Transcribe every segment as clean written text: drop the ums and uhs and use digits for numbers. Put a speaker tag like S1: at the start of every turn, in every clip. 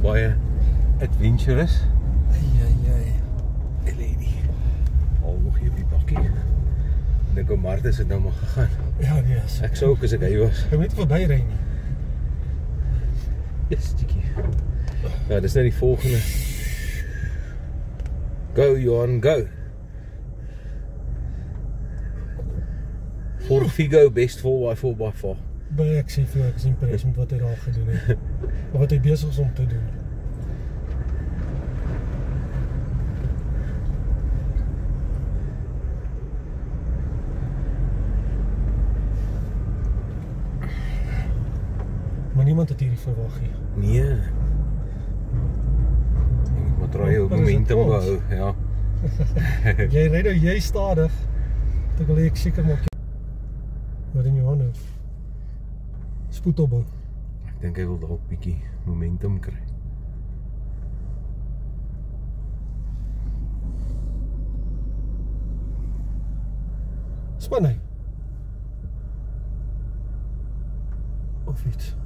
S1: baie adventurous.
S2: Lady.
S1: Al nog hier op die bakkie. Ek dink om Martha het nou maar gegaan.
S2: Ja, nee.
S1: Ek sou ook as ek hy was.
S2: Ek moet verby ry nie.
S1: Yes, Tjiekie. Ja, dis nou die volgende. Go, Johan, go. For Figo, best 4x4x4.
S2: Baie ek sê vir jou, ek is impressed met wat hy daar gedoen het. Of wat hy besig is om te doen. Maar niemand het hierdie verwag nie.
S1: Nee. Ek moet maar draai jou momentum behou, ja.
S2: Jy ry nou jy stadig. Ek wil ek seker maak jy wat in jou hande. Spoed opbou.
S1: Ek dink hy wil dalk bietjie momentum kry.
S2: Span hy. Of iets.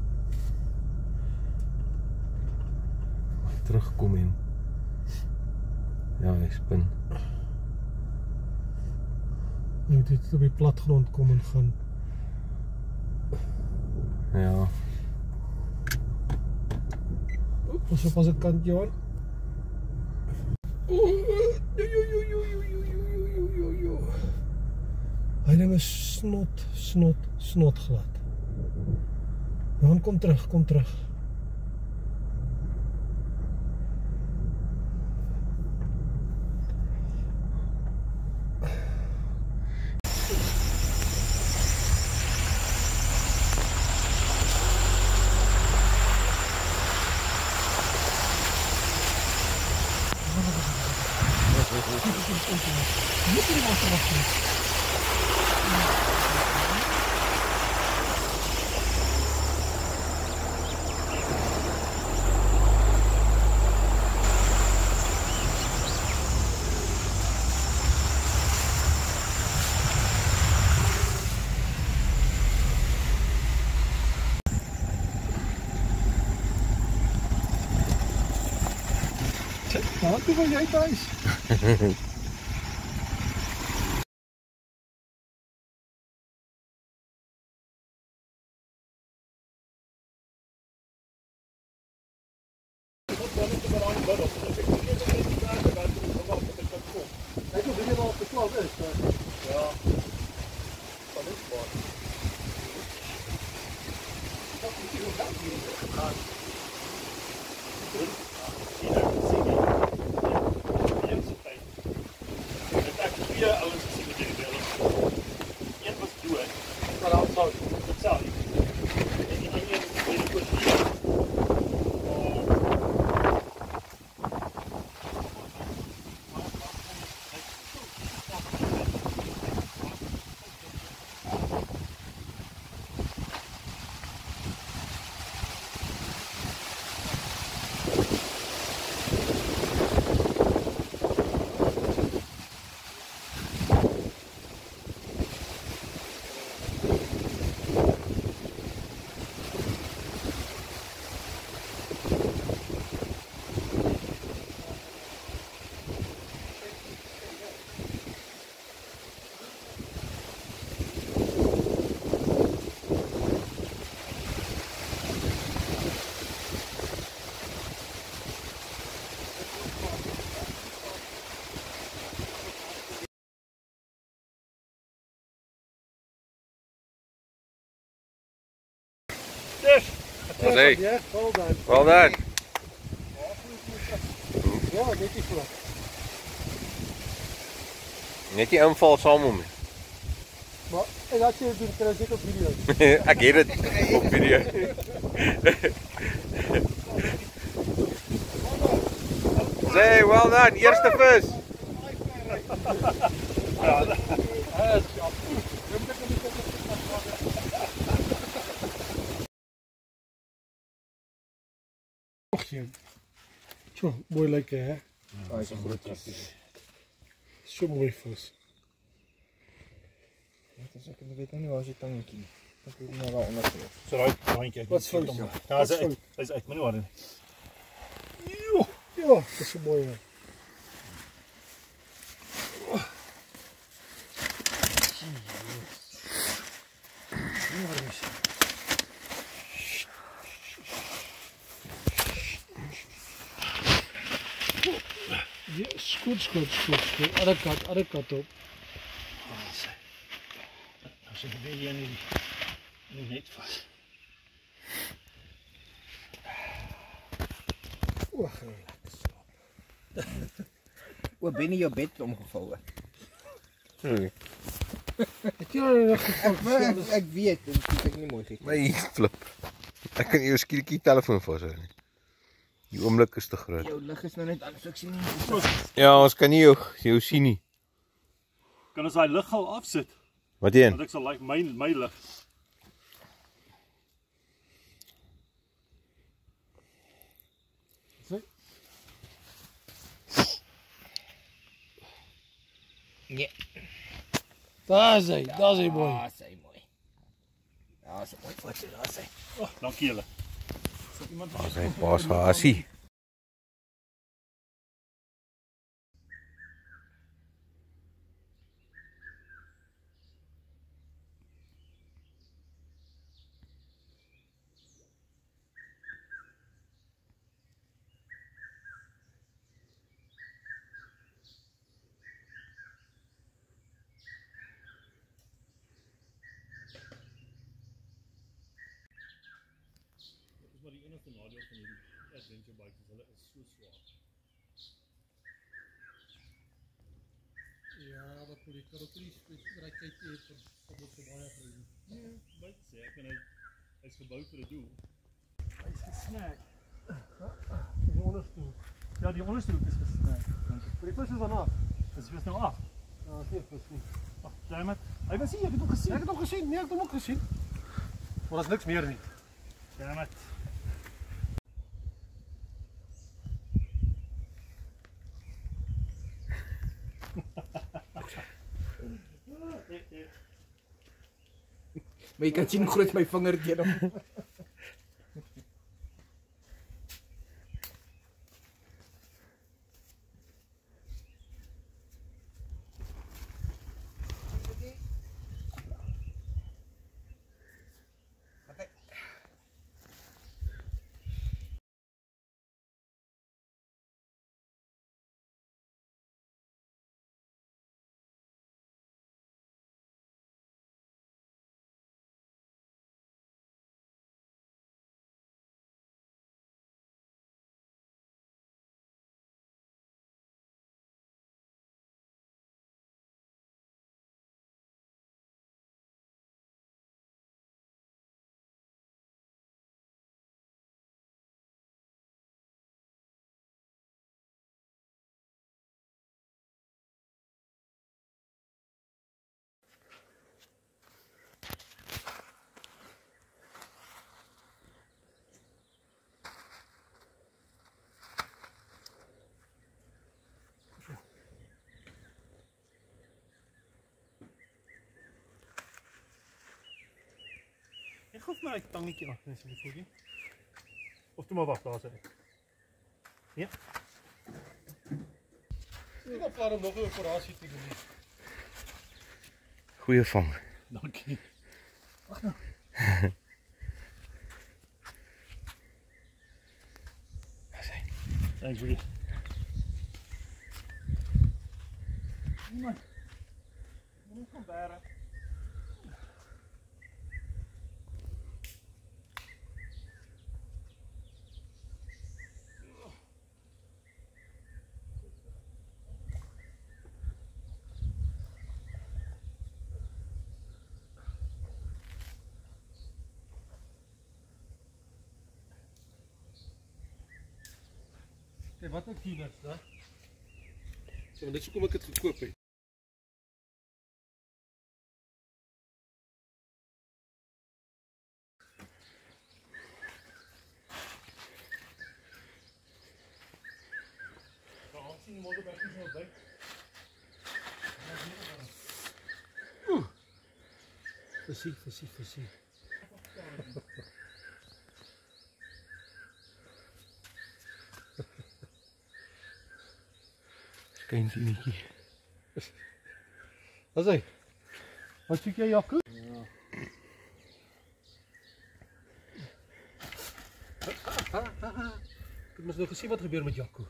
S1: Terugkom en ja, hy spin.
S2: Jy moet dit op die platgrond kom en gaan.
S1: Ja.
S2: Pas op as ek kant, Johan. Hy ding is snot glad. Johan, kom terug, kom terug. Toe wil jy thuis. Yes.
S1: Well done.
S2: Yeah, well done.
S1: Well done.
S2: Ja, net die vlak.
S1: Net die inval saam om.
S2: Maar en as jy dit doen, kry jy dit op video.
S1: Ek het dit op video. Say, well done. Eerste vis. Zo, mooi lekker hè?
S3: Ja, is een groot vis.
S2: Zo mooi vis.
S3: Ek weet nie waar is die tangetjie. Ek weet nie waar onder is.
S4: So daai bandjie.
S2: Wat fout?
S4: Ja, is uit. Is uit. Moenie worry nie.
S2: Ja, dit is so mooi hoor. Ja, skoot. Alle kant op.
S3: Nou zit ik weer hier nu net vast.
S2: Oeh, lekker slaap.
S3: Oor binnen jou bed omgevallen.
S2: Het jy nou nog geval?
S3: Ek weet, dit is nie mooi gekry.
S1: Nee, flip. Ek kan jou skielik die telefoon vashou nie. Die oomblik is te groot.
S3: Jou lig is nou net aan, so ek sien nie.
S1: Ja, ons kan nie jou sien nie.
S4: Kan ons daai lig gou afsit?
S1: Wat een?
S4: Want ek sal like my lig.
S3: Nee.
S2: Daar is hy mooi.
S3: Daar is hy mooi. Daar is hy mooi foto, daar is hy.
S4: Oh, dankie julle.
S1: Ons hy pas hasie.
S4: Maar die enigste nadeel van hierdie adventure bike is hulle is so swaar.
S2: Ja, wat moet die karoterie spesialiteit hê vir dit so baie vriende.
S4: Nee, baie te sê, ek en hy's gebou vir 'n doel.
S2: Hy's gesnack. Die onderste.
S4: Ja, die onderste hoek is gesny.
S2: Maar die vis is vanaf.
S4: Dis weer nou af.
S2: Ja, dit is vis nie.
S4: Ag, damn it. Hy was hier, ek het hom gesien.
S2: Ek het hom gesien. Nee, ek het hom ook gesien. Maar daar's niks meer nie.
S4: Damn it.
S3: Maar jy kan sien hoe groot my vinger teen hom.
S4: Ek gou vir my tangetjie af, net so voetjie. Of toe maar wag, daar is hy. Ja.
S2: Ek het plan om nog 'n operasie te doen.
S1: Goeie vang.
S4: Dankie.
S3: Wag nou.
S1: Dis hy.
S4: Thanks, Ricky. Niemand. Moet gaan bære.
S2: Kijk, wat ook hier is, hè? So, dit is hoe kom ek het gekoop het.
S4: Sien die motorbike nie so by.
S2: Visie.
S1: Skynsienetjie.
S2: Wat sê? Wat soek jy, Jaco? Ek het mos nou gesien wat gebeur met Jaco.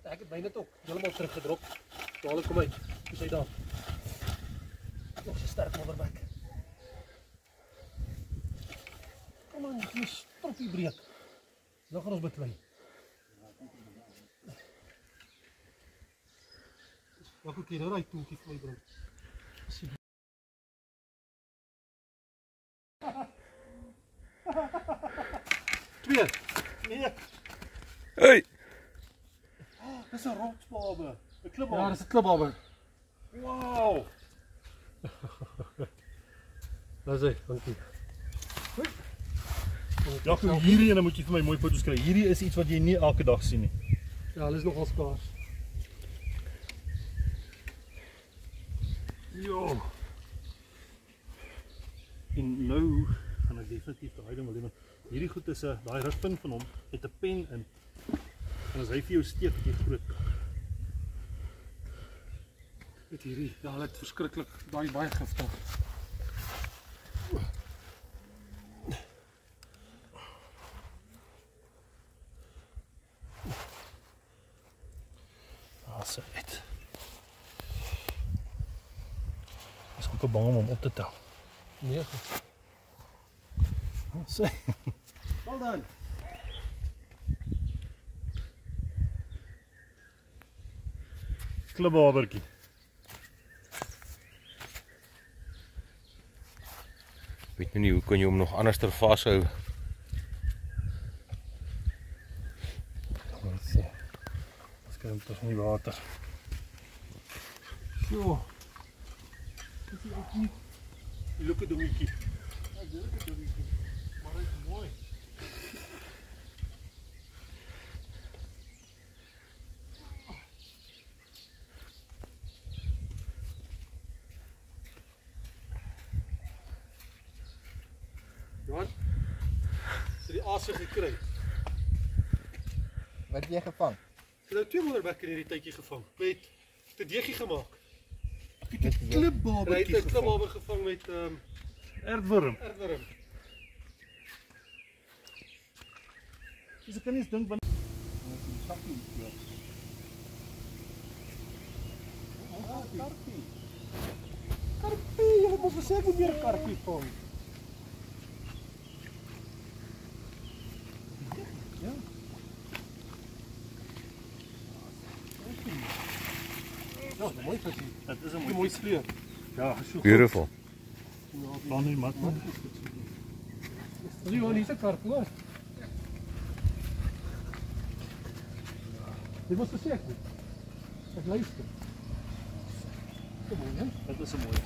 S2: Ek het byna ook helemaal teruggedrop. Dadelik kom uit. Is hy daar? Nog so sterk modderbek. Kom aan, jy moet stroppie breek. Dan gaan ons beklei. Wat moet jy nou die toeltjie vir my bring? Twee.
S4: Nee,
S1: Hey!
S4: dis 'n rotsbabe. 'n Klipbabe.
S2: Ja, dis 'n klipbabe.
S4: Wow.
S2: Dis hy, dankie.
S4: Ja, hierdie ene moet jy vir my mooi foto's kry. Hierdie is iets wat jy nie elke dag sien nie.
S2: Ja, hulle is nogal skaars.
S4: Jo. En nou gaan ek definitief daai ding wil doen. Hierdie goed is 'n daai rugpin van hom het 'n pen in. En as hy vir jou steek, het jy groot.
S2: Met hierdie, ja, hulle het verskriklik baie giftig.
S4: Daar's dit. Ek is ook bang om hom op te tel.
S2: 9.
S4: Sê.
S2: Wel dan.
S4: Klipbabertjie.
S1: Weet nou nie hoe kan jy hom nog anderster vashou.
S4: Wat sê? Ons kry hom tog nie water.
S2: Jo.
S4: Dis ook nie 'n leuke dingetjie. Ja, dis 'n leuke dingetjie. Maar hy is mooi.
S2: Johan, het die asse gekry.
S5: Wat het jy gevang?
S2: Ek het nou 2 modderbekke in hierdie tydjie gevang. Met 'n deegie gemaak.
S4: Ek het 'n klipbabertjie
S2: Hy het 'n
S4: gevang.
S2: klipbaber gevang met
S4: Aardwurm.
S2: aardwurm.
S4: Dus ek kan nie eens dink want
S2: Karpie, jy het mos gesê ek moet meer karpie vang.
S4: ja.
S2: Ja, dis 'n mooi visie.
S4: Dit is 'n
S2: 'n
S4: mooi.
S2: Mooi kleur.
S4: Ja, so.
S1: Beautiful.
S4: Plan nie mat man.
S2: Dis hier hier's 'n karp, hoor. Dit was gesê ek moet. Ek luister. Kom aan, hè?
S4: Dit is 'n mooi.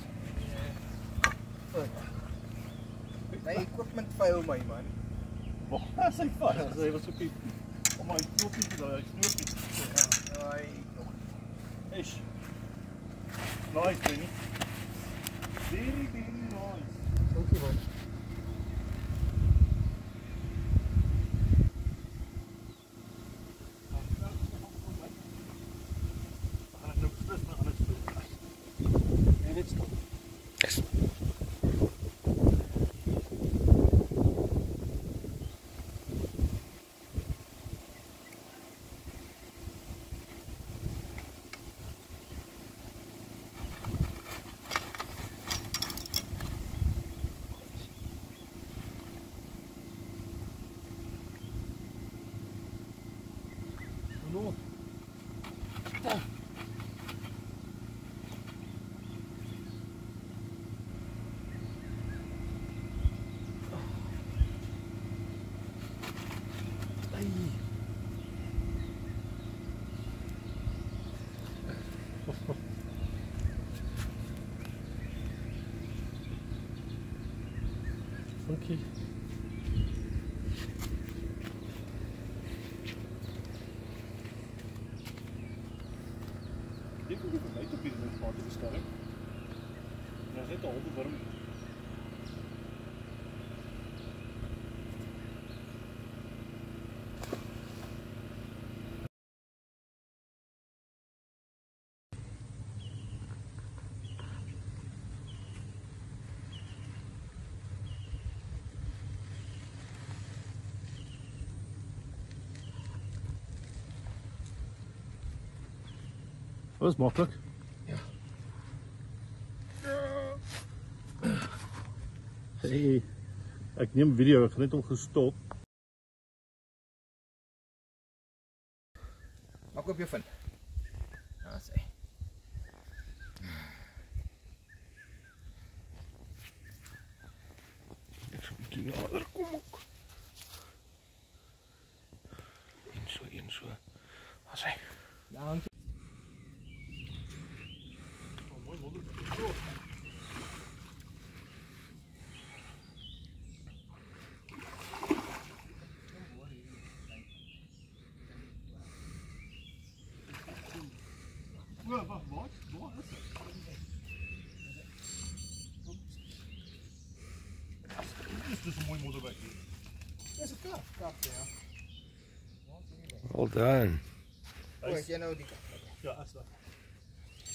S5: My equipment fail my man.
S4: Wag, sy vas. Hy was op die om my knoopie daai knoopie.
S5: Ai, nog.
S4: Eish. Nice, Benny. Very nice.
S2: Dankie man.
S4: Gaan ek nou beslis maar anders doen.
S2: En dit stop.
S1: Yes.
S2: No. Dankie.
S4: Dit moet ek uit op hierdie vaart te sterk. En as dit 'n halwe worm Dat is makkelijk. Hey, ik neem video, ik ga net om gestop.
S5: Maak op jou vind. Daar sê.
S1: Ek sal 'n bietjie nader kom ook. Een so. Daar sê.
S5: Dankie.
S4: Wat is het? Dit is een mooi modderweg hier.
S5: Dis 'n kap, ja.
S1: Well done.
S5: O, ek jy nou die kap.
S4: Ja, as dat.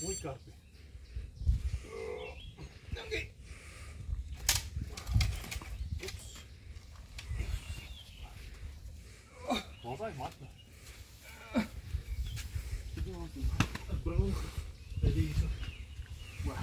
S4: Mooi karpie.
S5: Dankie.
S4: Wat is mat? Ek bring hom by die hier. Wow.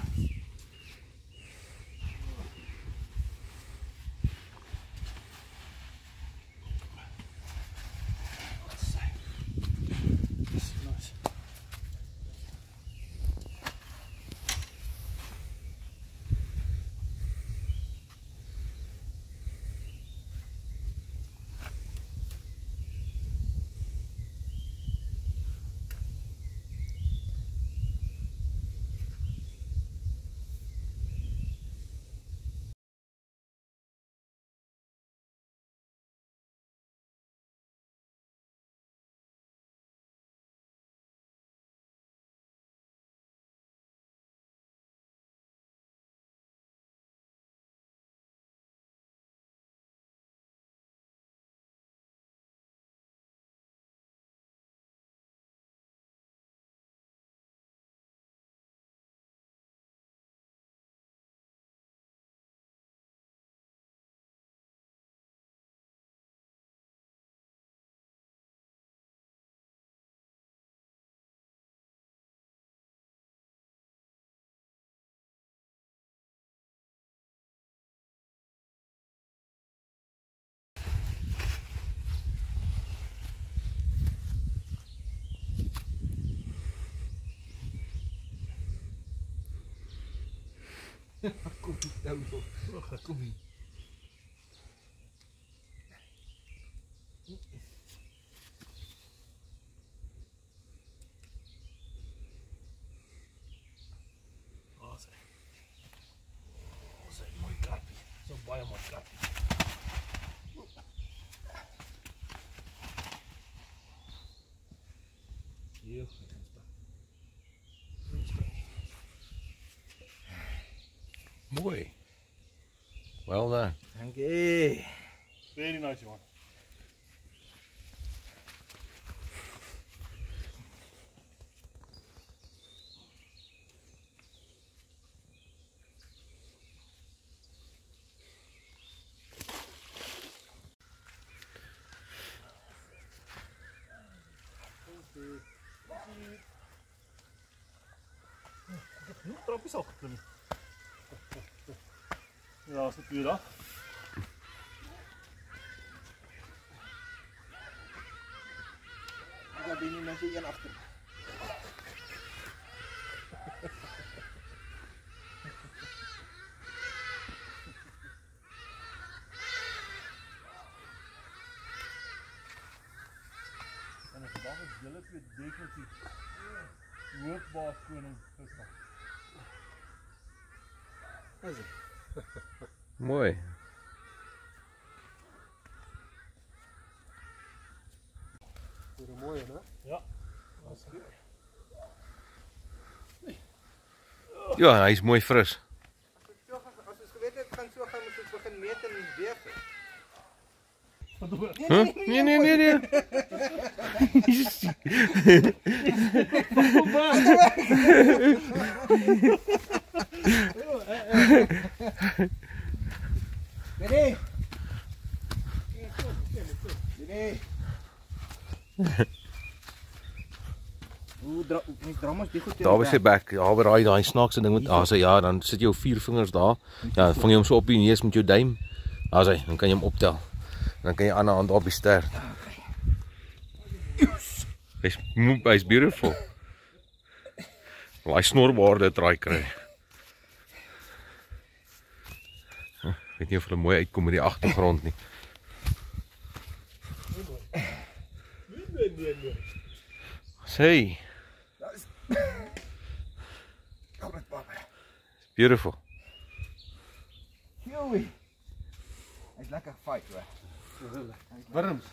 S5: Kom dan zo. Kom hier.
S4: Mooi karpie. Zo baie mooi karpie. Hier,
S1: Mooi. Well done.
S5: Dankie.
S4: very nice one. Trappies al geklim. Ja, is het weer af.
S5: Ik heb die mensen hier achter.
S4: En ik dacht dat jullie het definitief hoofdbaas koning gister.
S5: Dat is het.
S1: Mooi.
S2: Weer een mooie, hè?
S4: Ja, dat is goed.
S1: Ja, hy is mooi fris.
S5: Als we geweten het gaan zo gaan, moeten we beginnen meten en wegen.
S1: Huh? Nee.
S5: Nee. Nee. Oeh, drama mos die goed
S1: Daar by sy bek, daar waar daai snaakse ding met daar sy, ja, dan sit jy jou 4 vingers daar. Ja, dan vang jy hom so op die neus met jou duim. Daar sy, dan kan jy hom optel. Dan kan jy ander hand op die stert. Hy's beautiful. Hy snorbaarde draai kry. Weet nie of hulle mooi uitkom met die agtergrond nie. Sê. Beautiful.
S5: Joey. Hy's lekker fight hoor.
S2: Wurms.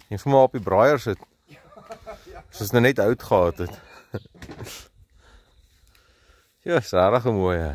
S1: Jy vir my op die braaier sit. Soos nou net hout gehad het. Ja, is regtig mooi hè.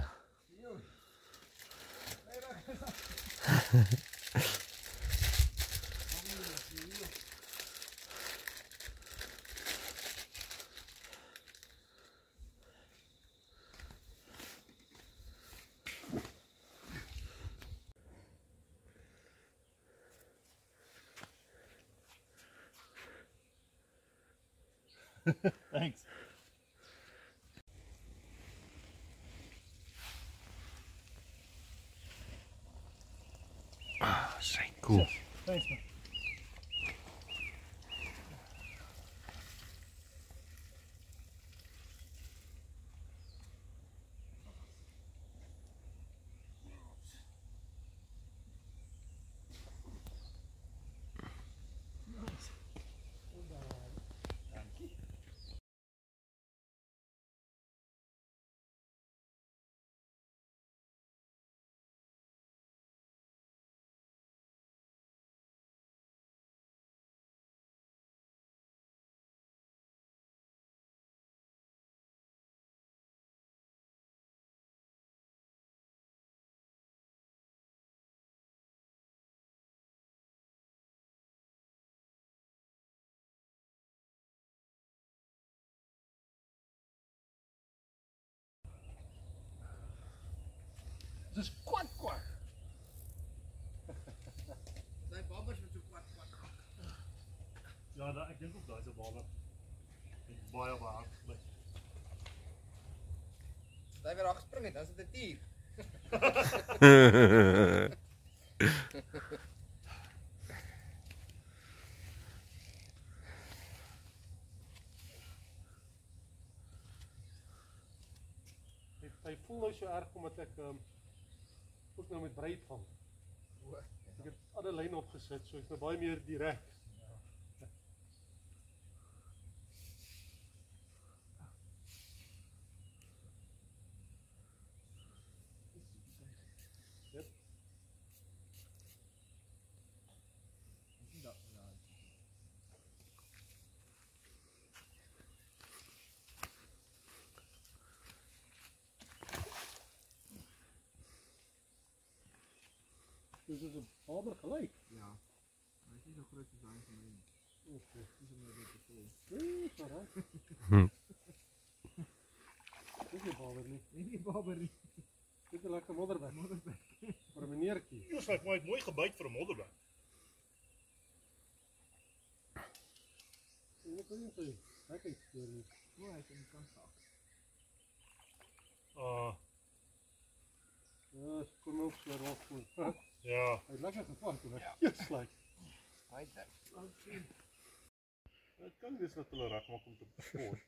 S4: Thanks.
S1: Ah, sy cool.
S4: Thanks man. Dis kwart.
S5: Daai babbers wat so kwart.
S4: Ja, ek dink ook daai se baba. Dit baie hard gebly.
S5: Daai weer afgespring het, dan is dit 'n tier.
S2: Hy voel nou so erg omdat ek ook nou met breed vang. Ek het ander lyn opgesit, so ek's nou baie meer direk. Yep. Dus is een hamer gelijk.
S5: Ja. Hy is nie so groot soos daai van my nie.
S2: Okay.
S5: Dis om dit te voel.
S2: Nee, is maar reg. Dis nie baber nie.
S5: Nie babber nie.
S2: Dit is 'n lekker modderbek. Maar 'n meneertjie.
S4: Dis like my mooi gebyt vir 'n modderbek.
S2: Wat kan jy sê? Hy kyk hier nie.
S5: O, hy is in die kant saak.
S2: Ja, kom op, so reg goed.
S4: Ja.
S2: Hy het lekker gevang toe. Yes, like.
S5: Hy dit.
S4: Dit kan wees dat hulle reg maak om te sport.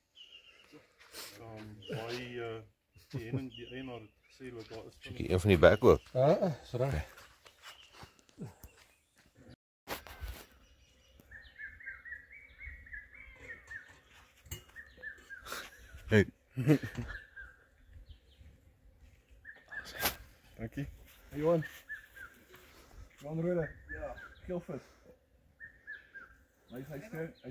S4: Baie die eienaar het gesê dat daar is van
S1: Een van die bek ook.
S2: Ja, is reg.
S1: Hey.
S4: Dankie.
S5: Hey Johan. Johan Rode. Ja, geelvis. Hy's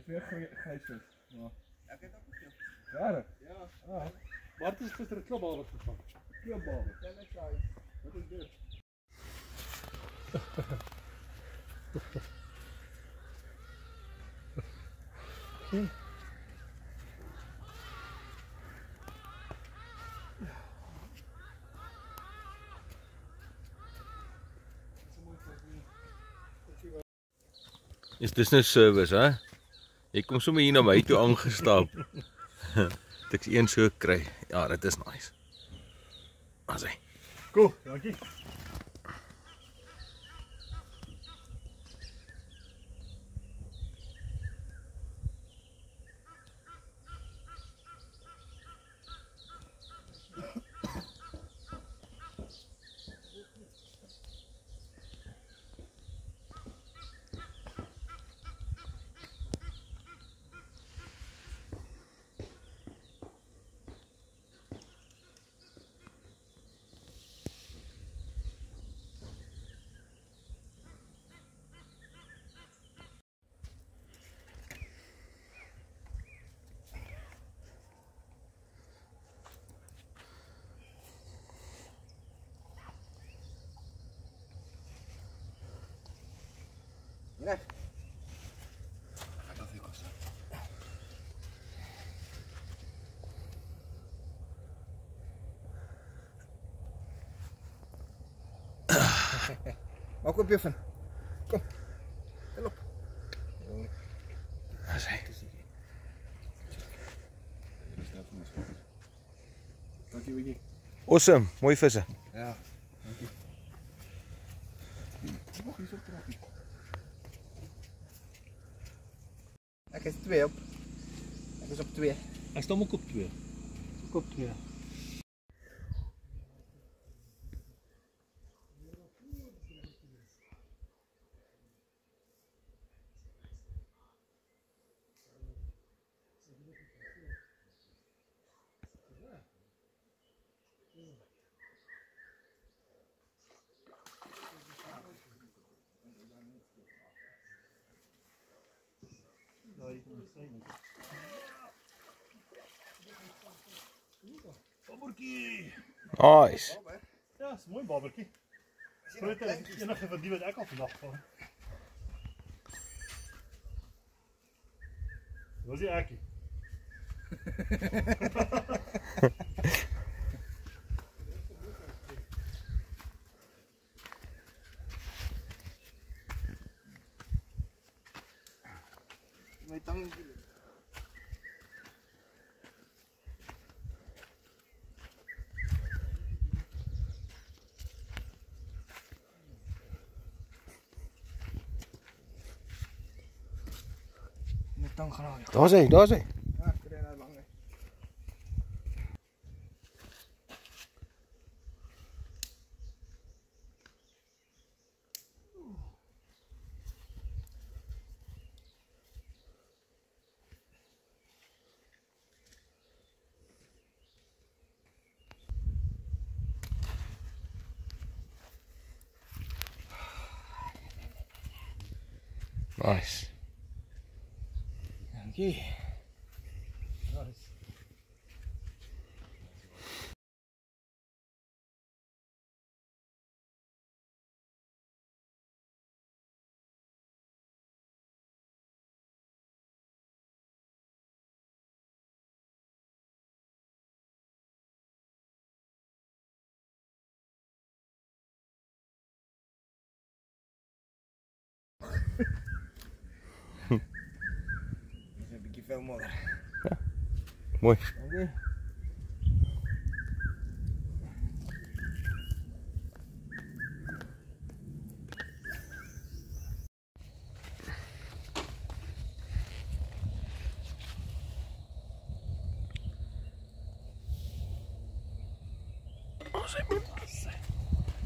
S5: weer gysvis. Ja. Ek het ook gekry.
S2: Ja.
S5: Ja.
S2: Ah. Maar het is gister 'n klipbaal gevang.
S5: Klipbaal. Ken ek daai. Wat is dit?
S1: Is this no service, hè? Jy kom sommer hier na my toe aangestap. Dat ek een so kry. Ja, dit is nice. Asai.
S4: Cool, dankie.
S5: Ja. Maak op Juffen. Kom. Kom op.
S1: Asai.
S5: Dankie Wiggy.
S1: Awesome, mooi visse.
S5: Ja. Dankie. Mag nie so trap nie. Ek is 2 op. Ek is op 2.
S4: Hy staan ook op 2.
S2: Ek op 2.
S4: Babbertjie.
S1: Nice.
S4: Ja, is 'n mooi babbertjie. Groter as enige van die wat ek al vandag vang. Wat is die ekkie?
S5: My tang. My tang graag.
S1: Daar's hy, daar's hy.
S5: Ja, ek kry nou lank.
S1: Nice.
S5: Dankie. Nice. Dis 'n bietjie veel modder.
S1: Mooi.
S5: Dankie.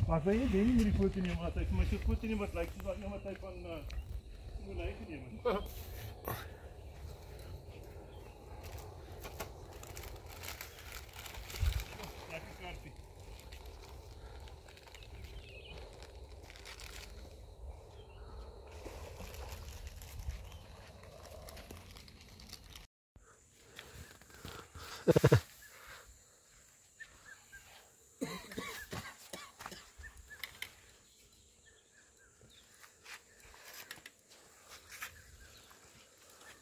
S4: Maar wil jy nie met die foto neem wat hy vir my so foto neem wat lyk soos wat iemand hy van Moulay geneem het. Lekker kaartjie.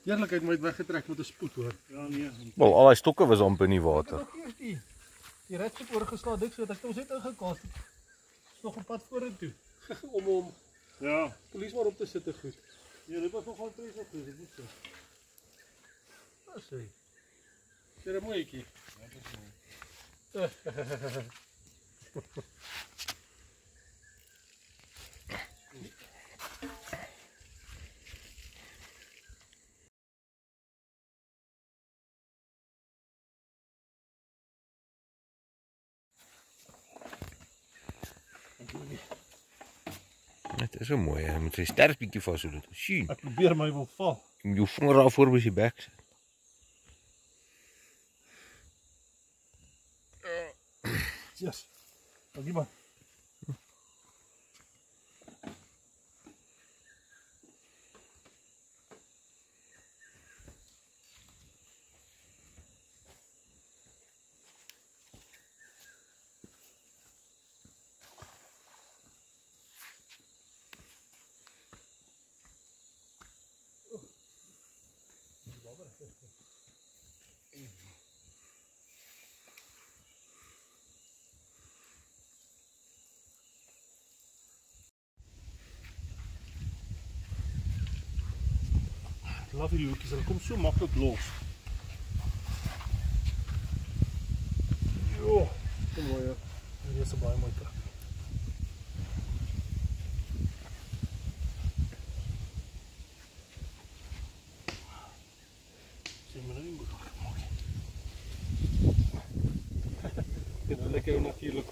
S2: Eerlikheid moet weggetrek met 'n spoed hoor.
S4: Ja nee.
S1: Wel, al die stokke was amper in die water.
S2: Die red het oorgeslaan dik so dat ek ons net ingekaas het. Is nog op pad vorentoe. om
S4: Ja.
S2: polisie maar op te sit te goed.
S4: Ja, dit was nogal presig, dit moet so.
S2: sê. Dis 'n mooietjie.
S1: Dit is so mooi, jy moet sy sterk bietjie vashou dit. Sien.
S4: Ek probeer my wil val.
S1: Jy moet jou vinger daar voor by sy bek sit.
S4: Yes. Dankie man. Ek love hierdie hoekies, hulle kom so maklik los. Jo, so mooi. Hier is 'n baie mooi trek. Sien maar nie goed maak.
S2: En dan lekker natuurlik.